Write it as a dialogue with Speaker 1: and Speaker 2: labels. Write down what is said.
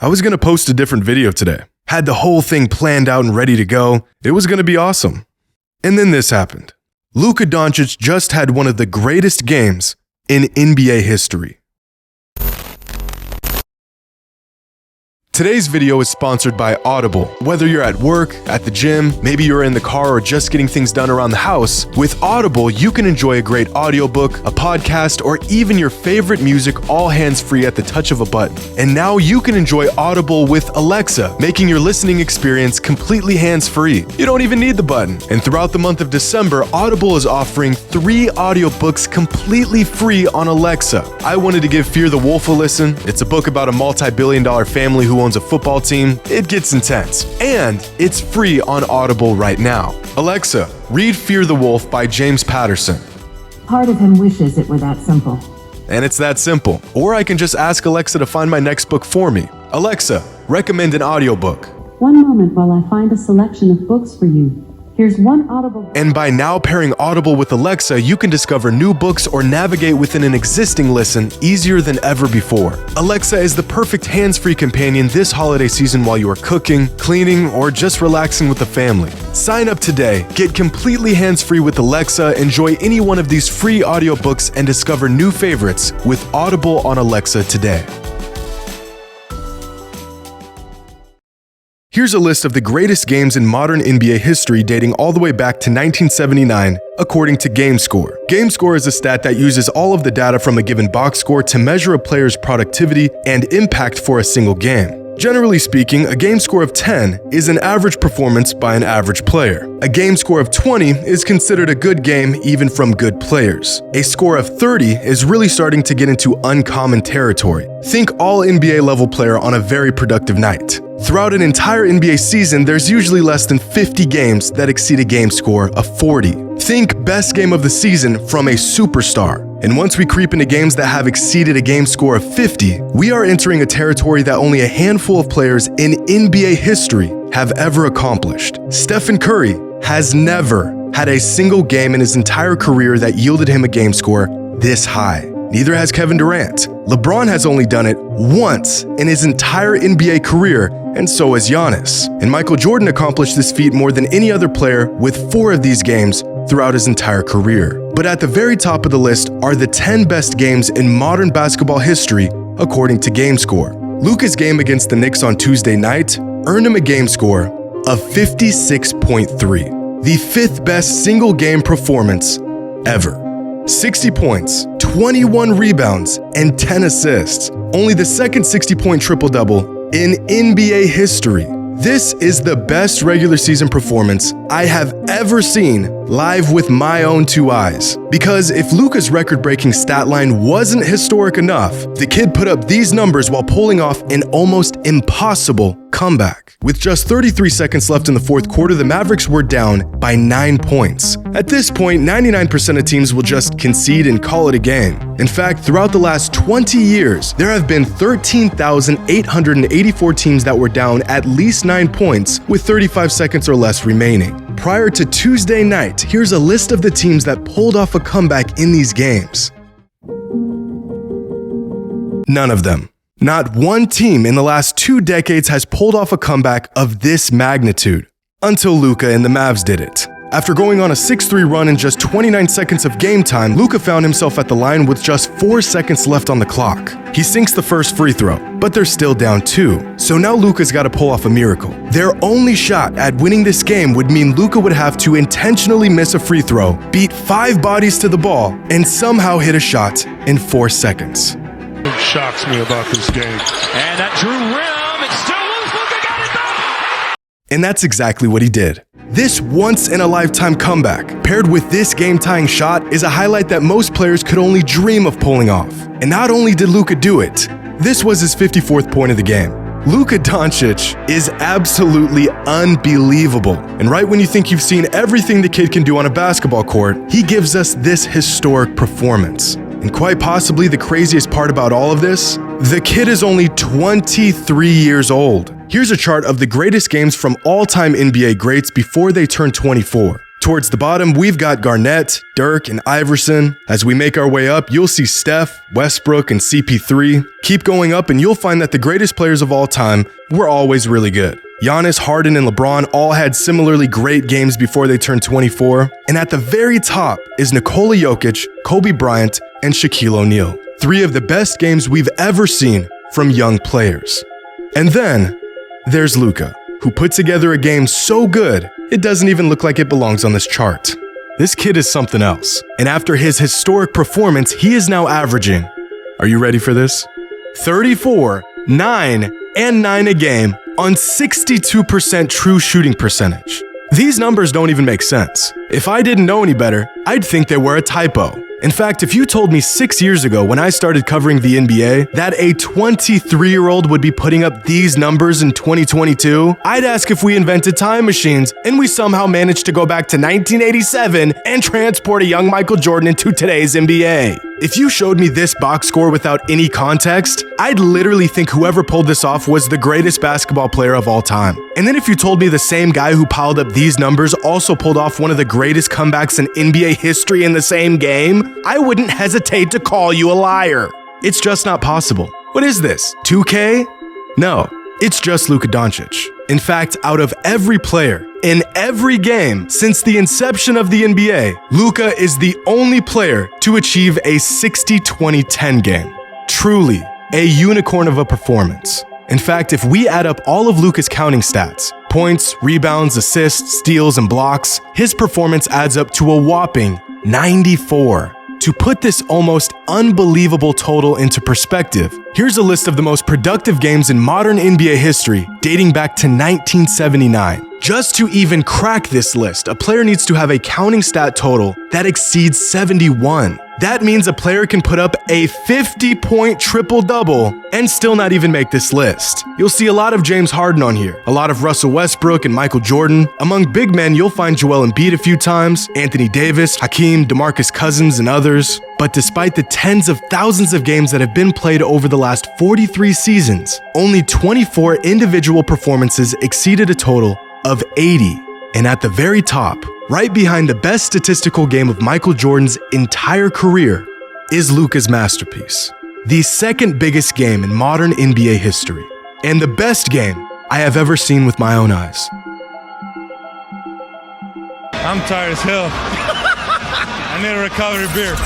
Speaker 1: I was gonna post a different video today. Had the whole thing planned out and ready to go. It was gonna be awesome. And then this happened. Luka Doncic just had one of the greatest games in NBA history. Today's video is sponsored by Audible. Whether you're at work, at the gym, maybe you're in the car or just getting things done around the house, with Audible, you can enjoy a great audiobook, a podcast, or even your favorite music all hands-free at the touch of a button. And now you can enjoy Audible with Alexa, making your listening experience completely hands-free. You don't even need the button. And throughout the month of December, Audible is offering 3 audiobooks completely free on Alexa. I wanted to give Fear the Wolf a listen. It's a book about a multi-billion-dollar family who owns a football team. It gets intense. And it's free on Audible right now. Alexa, read Fear the Wolf by James Patterson.
Speaker 2: Part of him wishes it were that simple.
Speaker 1: And it's that simple. Or I can just ask Alexa to find my next book for me. Alexa, recommend an audiobook.
Speaker 2: One moment while I find a selection of books for you. Here's one Audible.
Speaker 1: And by now pairing Audible with Alexa, you can discover new books or navigate within an existing listen easier than ever before. Alexa is the perfect hands-free companion this holiday season while you are cooking, cleaning, or just relaxing with the family. Sign up today, get completely hands-free with Alexa, enjoy any one of these free audiobooks, and discover new favorites with Audible on Alexa today. Here's a list of the greatest games in modern NBA history dating all the way back to 1979, according to GameScore. GameScore is a stat that uses all of the data from a given box score to measure a player's productivity and impact for a single game. Generally speaking, a game score of 10 is an average performance by an average player. A game score of 20 is considered a good game even from good players. A score of 30 is really starting to get into uncommon territory. Think all NBA level player on a very productive night. Throughout an entire NBA season, there's usually less than 50 games that exceed a game score of 40. Think best game of the season from a superstar. And once we creep into games that have exceeded a game score of 50, we are entering a territory that only a handful of players in NBA history have ever accomplished. Stephen Curry has never had a single game in his entire career that yielded him a game score this high. Neither has Kevin Durant. LeBron has only done it once in his entire NBA career, and so has Giannis. And Michael Jordan accomplished this feat more than any other player with 4 of these games throughout his entire career. But at the very top of the list are the 10 best games in modern basketball history, according to GameScore. Luka's game against the Knicks on Tuesday night earned him a game score of 56.3, the 5th best single game performance ever. 60 points, 21 rebounds, and 10 assists. Only the second 60-point triple-double in NBA history. This is the best regular season performance I have ever seen live with my own 2 eyes. Because if Luka's record-breaking stat line wasn't historic enough, the kid put up these numbers while pulling off an almost impossible comeback. With just 33 seconds left in the 4th quarter, the Mavericks were down by 9 points. At this point, 99% of teams will just concede and call it a game. In fact, throughout the last 20 years, there have been 13,884 teams that were down at least 9 points with 35 seconds or less remaining. Prior to Tuesday night, here's a list of the teams that pulled off a comeback in these games. None of them. Not one team in the last 2 decades has pulled off a comeback of this magnitude, until Luka and the Mavs did it. After going on a 6-3 run in just 29 seconds of game time, Luka found himself at the line with just 4 seconds left on the clock. He sinks the first free throw, but they're still down 2. So now Luka's got to pull off a miracle. Their only shot at winning this game would mean Luka would have to intentionally miss a free throw, beat 5 bodies to the ball, and somehow hit a shot in 4 seconds.
Speaker 3: What shocks me about this game.
Speaker 4: And that drew rim. It's still loose. Luka got it back.
Speaker 1: And that's exactly what he did. This once-in-a-lifetime comeback, paired with this game-tying shot, is a highlight that most players could only dream of pulling off. And not only did Luka do it, this was his 54th point of the game. Luka Doncic is absolutely unbelievable. And right when you think you've seen everything the kid can do on a basketball court, he gives us this historic performance. And quite possibly the craziest part about all of this, the kid is only 23 years old. Here's a chart of the greatest games from all-time NBA greats before they turned 24. towards the bottom, we've got Garnett, Dirk, and Iverson. As we make our way up, you'll see Steph, Westbrook, and CP3. Keep going up and you'll find that the greatest players of all time were always really good. Giannis, Harden, and LeBron all had similarly great games before they turned 24. And at the very top is Nikola Jokic, Kobe Bryant, and Shaquille O'Neal. 3 of the best games we've ever seen from young players. And then there's Luka, who put together a game so good, it doesn't even look like it belongs on this chart. This kid is something else. And after his historic performance, he is now averaging, are you ready for this? 34, 9, and 9 a game on 62% true shooting percentage. These numbers don't even make sense. If I didn't know any better, I'd think they were a typo. In fact, if you told me 6 years ago when I started covering the NBA that a 23-year-old would be putting up these numbers in 2022, I'd ask if we invented time machines and we somehow managed to go back to 1987 and transport a young Michael Jordan into today's NBA. If you showed me this box score without any context, I'd literally think whoever pulled this off was the greatest basketball player of all time. And then if you told me the same guy who piled up these numbers also pulled off one of the greatest comebacks in NBA history in the same game, I wouldn't hesitate to call you a liar. It's just not possible. What is this, 2K? No, it's just Luka Doncic. In fact, out of every player, in every game since the inception of the NBA, Luka is the only player to achieve a 60-20-10 game. Truly, a unicorn of a performance. In fact, if we add up all of Luka's counting stats, points, rebounds, assists, steals, and blocks, his performance adds up to a whopping 94. To put this almost unbelievable total into perspective, here's a list of the most productive games in modern NBA history dating back to 1979. Just to even crack this list, a player needs to have a counting stat total that exceeds 71. That means a player can put up a 50-point triple-double and still not even make this list. You'll see a lot of James Harden on here, a lot of Russell Westbrook and Michael Jordan. Among big men, you'll find Joel Embiid a few times, Anthony Davis, Hakeem, DeMarcus Cousins, and others. But despite the tens of thousands of games that have been played over the last 43 seasons, only 24 individual performances exceeded a total of 80. And at the very top, right behind the best statistical game of Michael Jordan's entire career, is Luka's masterpiece. The second biggest game in modern NBA history, and the best game I have ever seen with my own eyes.
Speaker 3: I'm tired as hell. I need a recovery beer.